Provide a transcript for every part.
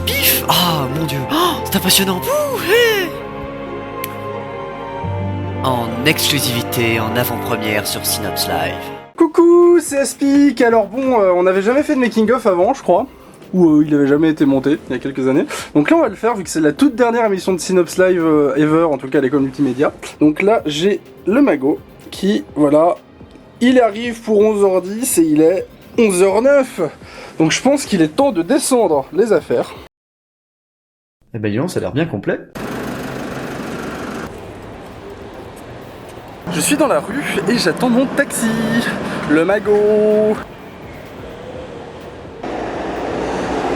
pif. Ah mon dieu, oh, c'est impressionnant. Ouh, hey. En exclusivité, en avant-première sur Synops Live. Coucou, c'est Aspic. Alors bon, on n'avait jamais fait de making-of avant, je crois. Ou il n'avait jamais été monté, il y a quelques années. Donc là on va le faire vu que c'est la toute dernière émission de Synops Live ever, en tout cas à l'école multimédia. Donc là j'ai le Mago qui, voilà, il arrive pour 11h10 et il est 11h09. Donc je pense qu'il est temps de descendre les affaires. Eh ben dis donc, ça a l'air bien complet. Je suis dans la rue et j'attends mon taxi. Le Mago.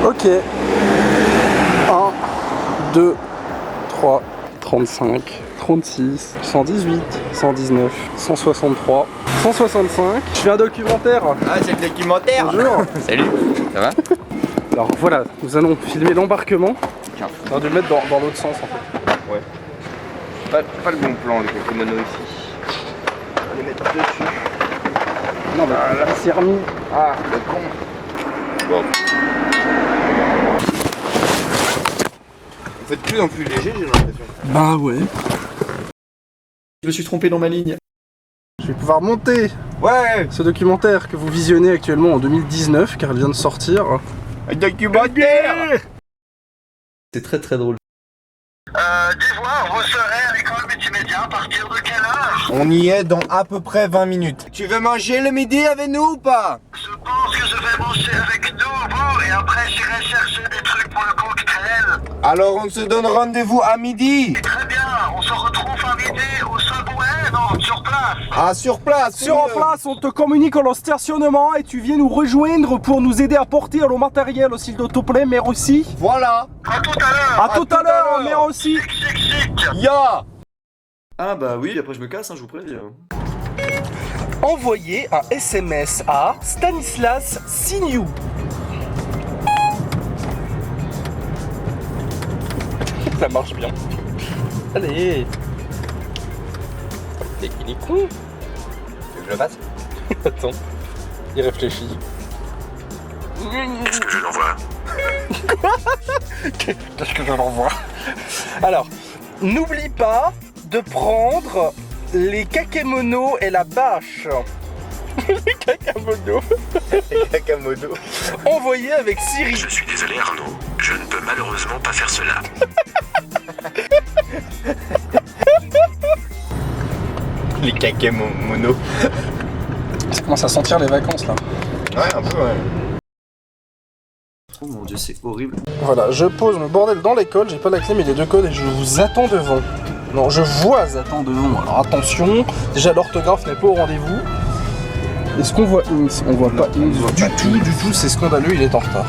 Ok. 1, 2, 3, 35, 36, 118, 119, 163, 165. Je fais un documentaire. Ah, c'est le documentaire. Bonjour. Salut, ça va? Alors voilà, nous allons filmer l'embarquement. On va dû le mettre dans l'autre sens en fait. Ouais. Pas le bon plan, le Pokémono ici. On va les mettre dessus. Non mais Voilà. il s'est remis. Ah, le con. Bon. Vous faites de plus en plus léger, j'ai l'impression. Bah ouais. Je me suis trompé dans ma ligne. Je vais pouvoir monter Ouais, ce documentaire que vous visionnez actuellement en 2019 car il vient de sortir. un documentaire. C'est très très drôle. Dis-moi, vous serez à l'école multimédia à partir de quelle heure? On y est dans à peu près 20 minutes. Tu veux manger le midi avec nous ou pas? Je pense que je vais manger avec nous, vous, et après j'irai chercher des trucs pour le cocktail. Alors on se donne rendez-vous à midi. Très bien, on se retrouve à midi au Subway, non, sur place. Ah, sur place. Sur place, on te communique au stationnement et tu viens nous rejoindre pour nous aider à porter le matériel, s'il te plaît, merci. Voilà. À tout à l'heure. À tout à l'heure, merci. Chic, chic, chic. Ya. Ah bah oui, après je me casse, hein, je vous préviens. Envoyez un SMS à Stanislas Signou. Ça marche bien. Allez. Il est con. Tu veux que je le fasse? Attends, il réfléchit. Qu'est-ce que je l'envoie? Qu'est-ce que je l'envoie? Alors, n'oublie pas de prendre les kakémonos et la bâche. Les kakémonos. Kakamodo. Envoyé avec Siri. Je suis désolé Arnaud, je ne peux malheureusement pas faire cela. Les Kakamono. Ça commence à sentir les vacances là. Ouais, un peu, ouais. Oh mon dieu, c'est horrible. Voilà, je pose mon bordel dans l'école, j'ai pas la clé mais les deux codes et je vous attends devant. Non, je vous attends devant. Alors attention, déjà l'orthographe n'est pas au rendez-vous. Est-ce qu'on voit Inks? On voit pas Inks du tout, c'est scandaleux, il est en retard.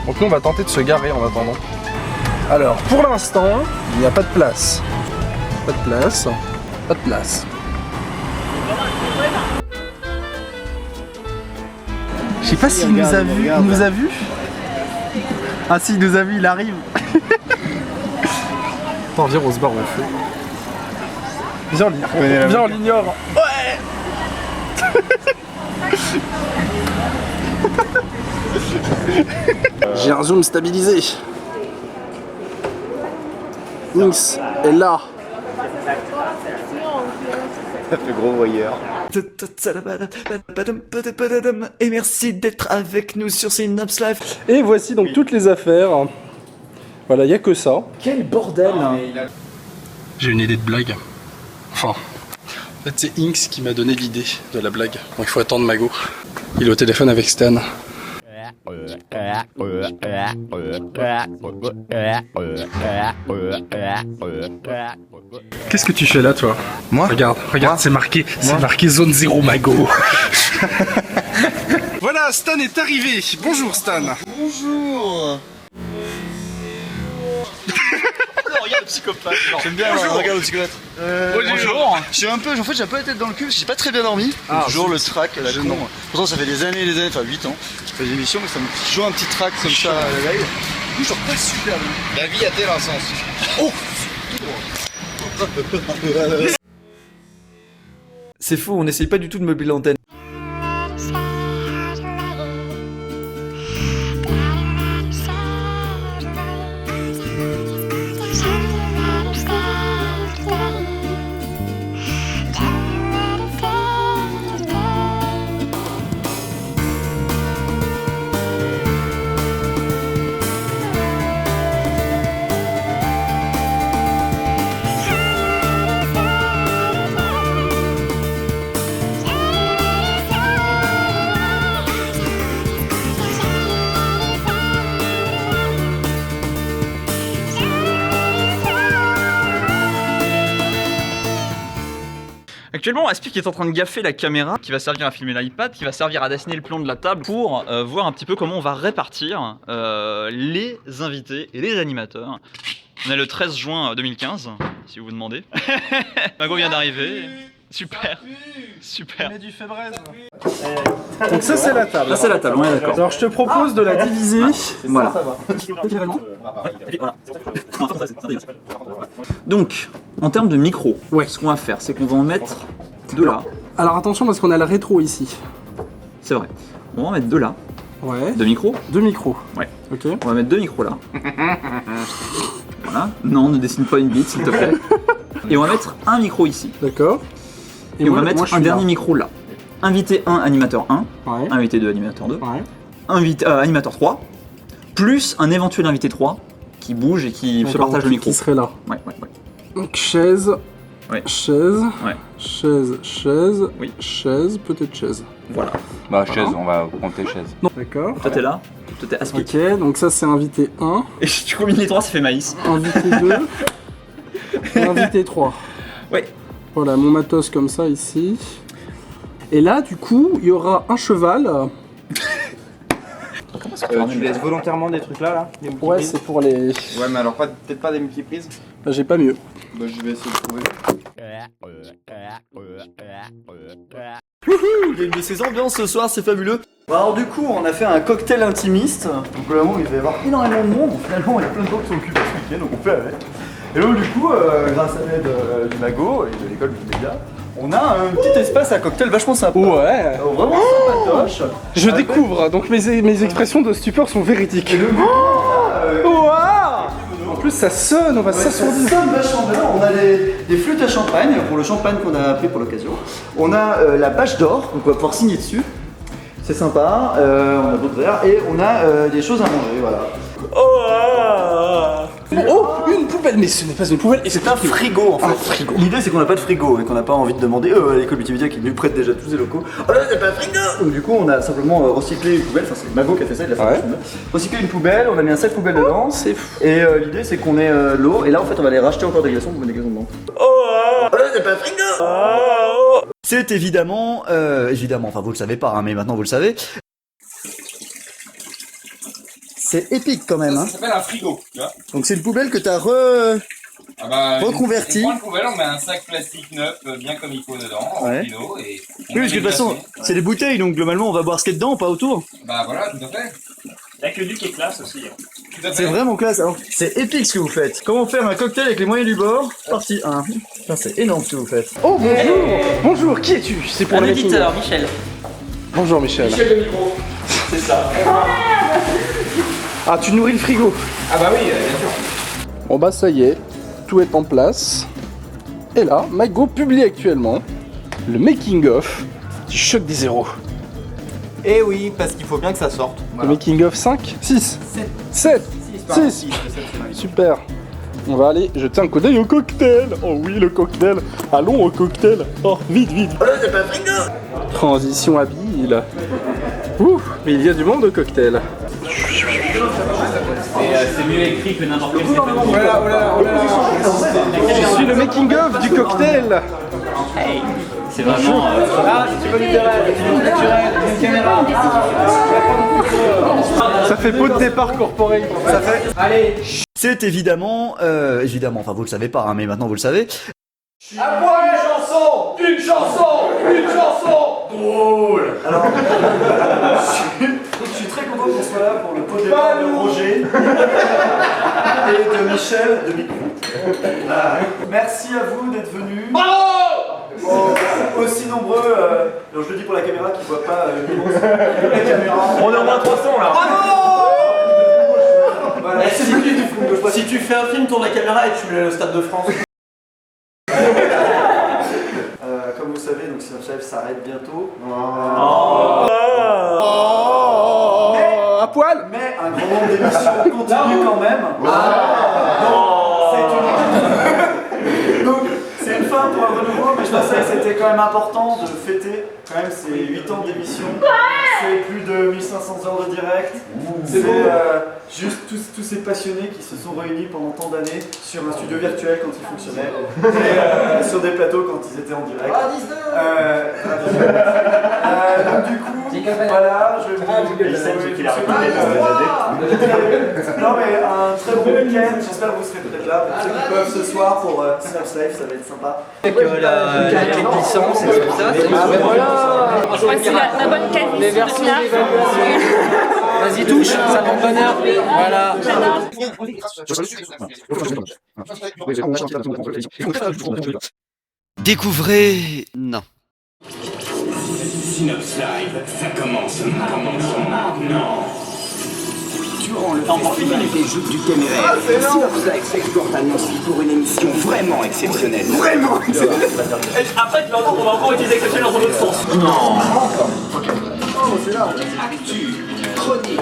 Donc nous on va tenter de se garer en attendant. Alors, pour l'instant, il n'y a pas de place. Pas de place. Pas de place. Je sais pas s'il nous a vu. Il nous a vu? Ah si, il nous a vu, il arrive. Attends, viens, on se barre, on fait. Viens, on l'ignore. Ouais. J'ai un zoom stabilisé. Inks est là. Le gros voyeur. Et merci d'être avec nous sur Synops Live. Et voici donc toutes les affaires. Voilà, il n'y a que ça. Quel bordel. J'ai une idée de blague. Enfin, en fait c'est Inks qui m'a donné l'idée de la blague. Donc il faut attendre Mago. Il est au téléphone avec Stan. Qu'est-ce que tu fais là toi? Moi? Regarde, c'est marqué zone 0 Mago. Voilà, Stan est arrivé. Bonjour Stan. Bonjour. Regarde le psychopathe. J'aime bien regarde le psychopathe. Bonjour. J'ai un peu la tête dans le cul parce que j'ai pas très bien dormi. Toujours le trac à la con. Pourtant ça fait des années, enfin 8 ans. Je fais des émissions mais ça me fait toujours un petit trac comme ça à la veille. Du coup je dors pas super bien. La vie a-t-elle un sens? C'est fou, on n'essaye pas du tout de meubler l'antenne. Actuellement, Aspic est en train de gaffer la caméra qui va servir à filmer l'iPad, qui va servir à dessiner le plan de la table pour voir un petit peu comment on va répartir les invités et les animateurs. On est le 13 juin 2015, si vous vous demandez. Mago vient d'arriver. Super, super. Du Fébraise. Donc ça c'est la table. Là c'est la table, on est d'accord. Alors je te propose de la diviser. Voilà. Donc, en termes de micro, ce qu'on va faire, c'est qu'on va en mettre deux là. Alors attention parce qu'on a le rétro ici. C'est vrai. On va en mettre deux là. Ouais. Deux micros. Deux micros. Ouais. Ok. On va mettre deux micros là. Voilà. Non, ne dessine pas une bite s'il te plaît. Et on va mettre un micro ici. D'accord. Et on va mettre un dernier micro là. Invité 1, animateur 1. Ouais. Invité 2, animateur 2. Ouais. Animateur 3. Plus un éventuel invité 3 qui bouge et qui se partage le micro. Qui serait là. Ouais. Donc chaise. Ouais. Chaise. Ouais. Chaise. Oui. Chaise. Peut-être chaise. Voilà. Bah chaise, on va compter chaise. D'accord. Toi t'es là. Toi t'es Aspic. Ok, donc ça c'est invité 1. Et si tu combines les trois, ça fait maïs. Invité 2. Et invité 3. Ouais. Voilà, mon matos comme ça ici. Et là, du coup, il y aura un cheval. Tu laisses volontairement des trucs là des Ouais, multiprises. c'est pour les... Ouais, mais alors peut-être pas des multiprises. Bah, j'ai pas mieux. Bah je vais essayer de trouver. Il y a une de ces ambiances ce soir, c'est fabuleux. Alors du coup, on a fait un cocktail intimiste. Donc vraiment, il va y avoir énormément de monde. Finalement, il y a plein de gens qui sont occupés ce week-end, donc on fait avec. Et donc du coup, grâce à l'aide du Mago et de l'école multimédia, on a un petit espace à cocktail vachement sympa. Ouais. Vraiment sympatoche. Je découvre, donc mes expressions de stupeur sont véridiques. En plus, ça sonne, on va s'assourdir. Ça sonne vachement bien. On a des flûtes à champagne pour le champagne qu'on a pris pour l'occasion. On a la bâche d'or, donc on va pouvoir signer dessus. C'est sympa. On a d'autres verres et on a des choses à manger, voilà. Oh, une poubelle, mais ce n'est pas une poubelle. C'est un frigo en fait. Un frigo. L'idée c'est qu'on n'a pas de frigo et qu'on n'a pas envie de demander à l'école multimédia qui nous prête déjà tous ses locaux. Oh là c'est pas un frigo. Donc du coup on a simplement recyclé une poubelle, enfin c'est Mago qui a fait ça, il a fait recyclé une poubelle, on a mis un sac poubelle dedans. C'est fou. Et l'idée c'est qu'on ait l'eau et là en fait on va aller racheter encore des glaçons pour mettre des glaçons dedans. Oh là c'est pas un frigo. C'est évidemment, enfin vous le savez pas mais maintenant vous le savez. C'est épique quand même. Ça s'appelle un frigo, tu vois. Donc c'est une poubelle que t'as reconvertie. On prend une poubelle, on met un sac plastique neuf, bien comme il faut dedans, rempli d'eau et... Oui, parce que de toute façon, c'est des bouteilles, donc globalement on va boire ce qu'il y a dedans, pas autour. Bah voilà, tout à fait. L'aqueduc est classe aussi. Tout à fait. C'est vraiment classe. Alors, c'est épique ce que vous faites. Comment faire un cocktail avec les moyens du bord? Partie 1. Putain, c'est énorme ce que vous faites. Oh bonjour. Bonjour, qui es-tu? C'est pour Un le éditeur, Michel. Bonjour Michel. Michel le micro, c'est ça. Ah, tu nourris le frigo. Ah bah oui, bien sûr. Bon bah ça y est, tout est en place. Et là, Mago publie actuellement le making of du choc des zéros. Eh oui, parce qu'il faut bien que ça sorte. Le making of 5, 6, 7, 6. Super. On va aller jeter un coup d'œil au cocktail. Oh oui, le cocktail. Allons au cocktail. Oh, vite, vite. Oh là, c'est pas un frigo. Transition habile. Ouh, mais il y a du monde au cocktail. C'est mieux écrit que n'importe quel Je suis le making of du cocktail. C'est vraiment... Ça fait beau de départ corporate. Ça fait... Allez. C'est évidemment, enfin vous le savez pas, mais maintenant vous le savez. À quoi une chanson? Une chanson? Une chanson? Drôle. Alors, je suis très content qu'on soit là pour le pot de départ de Roger et de Michel de Micro. Merci à vous d'être venus. Bravo! Aussi nombreux, alors je le dis pour la caméra qui voit pas la caméra. On est au moins 300 là. Bravo! Voilà, Si tu fais un film, tourne la caméra et tu mets le Stade de France. Comme vous savez, donc Silent Chef s'arrête bientôt. À poil. Mais un grand nombre d'émissions continue quand même. Donc c'est une fin pour un renouveau, mais je pensais que c'était quand même important de fêter quand même ces 8 ans d'émission. C'est plus de 1500 heures de direct. C'est Juste tous ces passionnés qui se sont réunis pendant tant d'années sur un studio virtuel quand il fonctionnait, et sur des plateaux quand ils étaient en direct. Donc du coup, voilà, je non mais un très bon week-end, j'espère que vous serez peut-être là, pour ceux qui peuvent ce soir pour Synapse Live, ça va être sympa. Avec la clé de licence et tout ça, Voici la bonne qualité de là. Vas-y, touche, ça porte bonheur. Voilà. Découvrez... Non. Synapse Live, ça commence maintenant. Durant le festival des Jeux du Téméraire, Synapse Live s'exporte à Nancy pour une émission vraiment exceptionnelle. Vraiment exceptionnelle. Après, on va encore utiliser exceptionnel dans l'autre sens. Non. Oh, c'est là. Actu, chronique,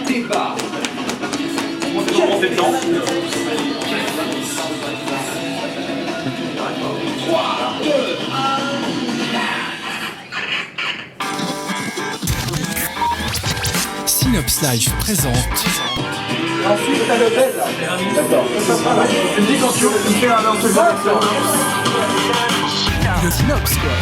débat. On fait dedans. 3, 2, 1. Synapse Live présente. Ensuite, t'as le bed là. D'accord. Tu me dis quand tu fais un orthographe. Le Synapse quoi.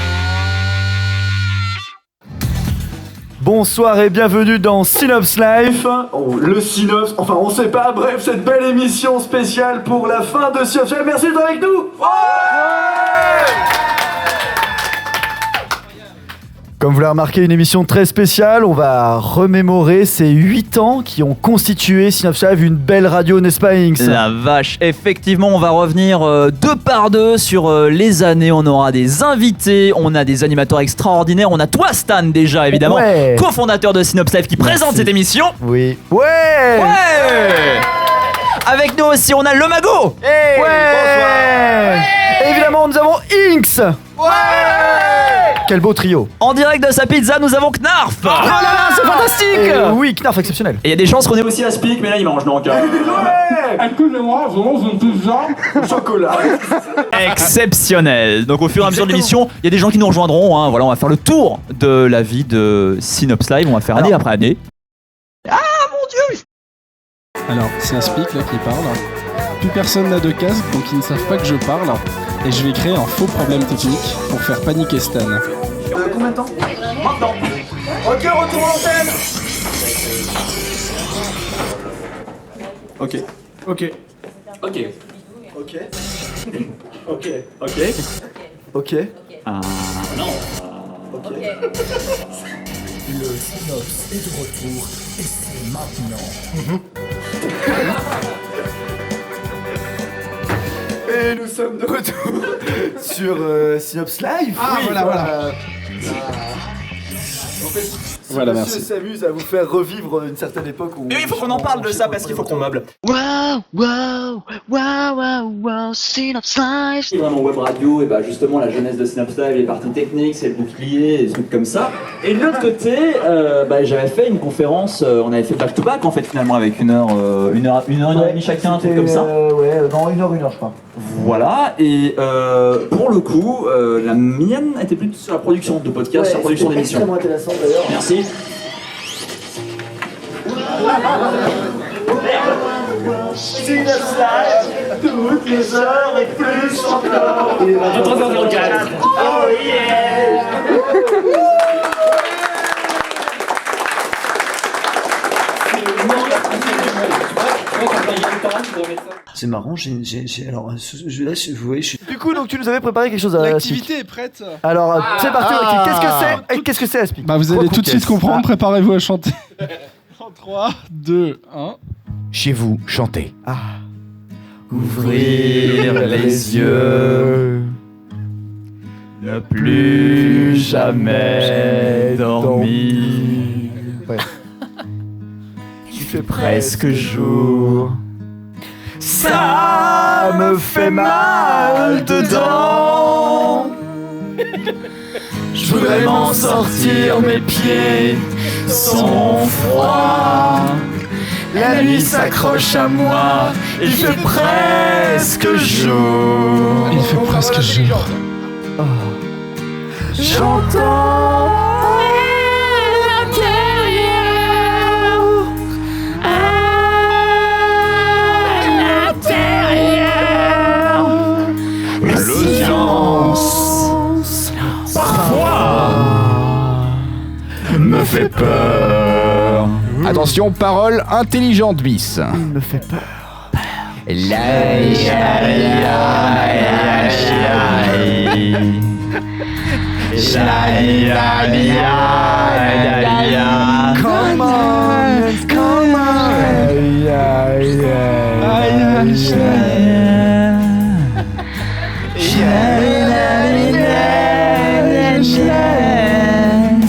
Bonsoir et bienvenue dans Synapse Live. Oh, le Synapse, enfin on sait pas, bref, cette belle émission spéciale pour la fin de Synapse. Merci d'être avec nous. Comme vous l'avez remarqué, une émission très spéciale. On va remémorer ces 8 ans qui ont constitué Synapse Live, une belle radio, n'est-ce pas, Inks? La vache, effectivement, on va revenir deux par deux sur les années. On aura des invités, on a des animateurs extraordinaires. On a toi, Stan, déjà, évidemment, Ouais. cofondateur de Synapse Live qui présente cette émission. Oui. Ouais. Avec nous aussi, on a le Mago. Ouais. Et évidemment, nous avons Inks. Quel beau trio. En direct de sa pizza, nous avons Knarf. Oh là là, c'est fantastique. Oui, Knarf exceptionnel. Et il y a des chances qu'on ait aussi Aspic, mais là il mange donc. Excusez-moi, je mange une pizza au chocolat. Exceptionnel. Donc au fur et à mesure de l'émission, il y a des gens qui nous rejoindront. Hein. Voilà, on va faire le tour de la vie de Synapse Live. On va faire année après année. Alors, c'est Aspic là qui parle. Plus personne n'a de casque, donc ils ne savent pas que je parle. Et je vais créer un faux problème technique pour faire paniquer Stan. Combien de temps? Maintenant. Ok, retour en antenne. Ok. Ok. Ok. Ok. Ok. Ok. Ok. Ok. Le Synapse est de retour et c'est maintenant. Et nous sommes de retour sur Synapse Live. Ah, Oui, voilà. En fait, Voilà, monsieur merci. s'amuse à vous faire revivre une certaine époque où... Et oui, il faut qu'on en parle de ça parce qu'il faut qu'on meuble. Synapse Live. C'est vraiment web radio, et bah justement la jeunesse de Synapse Live, les parties techniques, c'est le bouclier, des trucs comme ça. Et de l'autre côté, j'avais fait une conférence, on avait fait back-to-back en fait finalement avec une heure et demie chacun, un truc comme ça. Non, une heure je crois. Voilà, et pour le coup, la mienne était plutôt sur la production de podcasts, sur la production d'émissions. Extrêmement intéressant d'ailleurs. Merci. Synapse Live, toutes les heures et plus encore. Il est 23h04. Oh yeah. C'est marrant, alors, vous voyez, Du coup, donc tu nous avais préparé quelque chose à L'activité est prête. Alors, c'est parti, qu'est-ce que c'est Aspic? Bah vous allez tout de suite comprendre, préparez-vous à chanter. En 3, 2, 1. Chez vous, chantez. Ouvrir les yeux, ne plus jamais dormir. Ouais. Il fait presque jour. Ça me fait mal dedans. Je voudrais m'en sortir, mes pieds sont froids. La nuit s'accroche à moi, il fait presque jour. Il fait presque jour. J'entends à l'intérieur l'émission Parole intelligente bis. Il me fait peur. Come on, come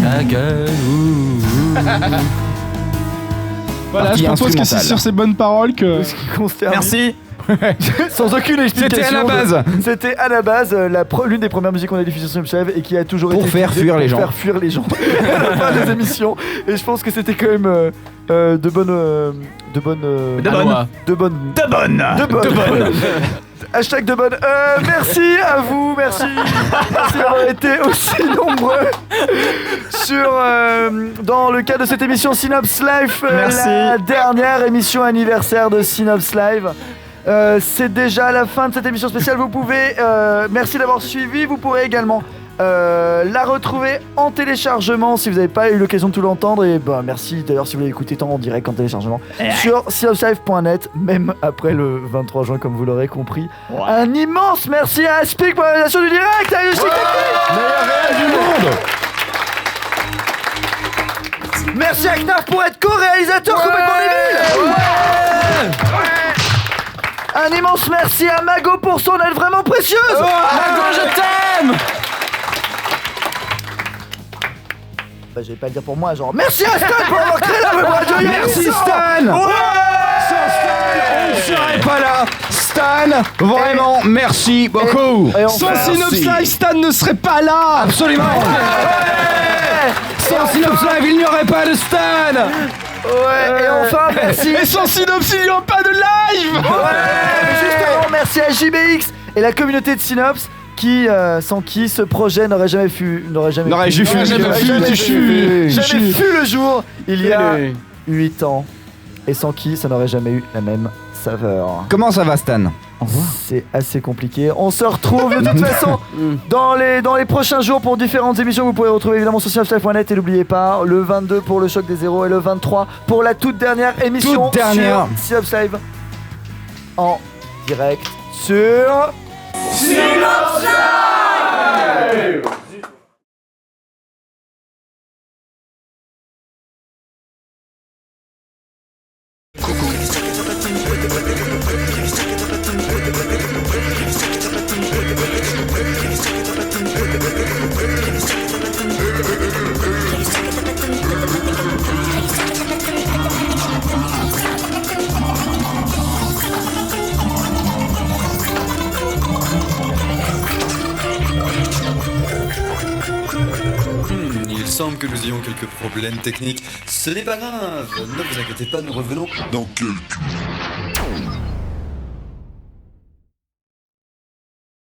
Ta gueule. Voilà, je propose que c'est sur ces bonnes paroles que. Merci. Sans aucune explication. C'était à la base. C'était à la base l'une des premières musiques qu'on a diffusées sur Snapchat et qui a toujours Pour été faire utilisée fuir les gens. Pour faire fuir les gens à la fin des émissions. Et je pense que c'était quand même de bonnes. Hashtag de bonne. Merci à vous, merci d'avoir été aussi nombreux dans le cadre de cette émission Synops Live, la dernière émission anniversaire de Synops Live. C'est déjà la fin de cette émission spéciale. Vous pouvez, merci d'avoir suivi. Vous pourrez également la retrouver en téléchargement si vous n'avez pas eu l'occasion de tout l'entendre. Et bah, merci d'ailleurs si vous l'avez écouté tant en direct qu'en téléchargement sur synopslive.net, même après le 23 juin, comme vous l'aurez compris. Ouais. Un immense merci à Aspic pour la réalisation du direct. Allez, meilleur réel du monde. Merci à Knarf pour être co-réalisateur complètement débile. Un immense merci à Mago pour son aide vraiment précieuse. Mago, je t'aime. Bah, je vais pas le dire pour moi, genre merci à Stan pour avoir créé la web radio. Merci Stan. Sans Stan, on ne serait pas là. Stan, vraiment, merci beaucoup. Sans Synops Live, Stan ne serait pas là. Absolument. Sans Synops Live, il n'y aurait pas de Stan. Ouais, et enfin merci. Et sans Synops, il n'y aura pas de live. Ouais. Justement, merci à JBX et la communauté de Synops. Sans qui ce projet n'aurait jamais vu le jour il y a 8 ans, et sans qui ça n'aurait jamais eu la même saveur. Comment ça va, Stan? C'est assez compliqué. On se retrouve de toute façon dans les prochains jours pour différentes émissions. Vous pouvez retrouver évidemment sur synopslive.net, et n'oubliez pas le 22 pour le choc des zéros et le 23 pour la toute dernière émission sur Synops Live en direct sur Synops Live. Il semble que nous ayons quelques problèmes techniques. Ce n'est pas grave, ne vous inquiétez pas, nous revenons dans quelques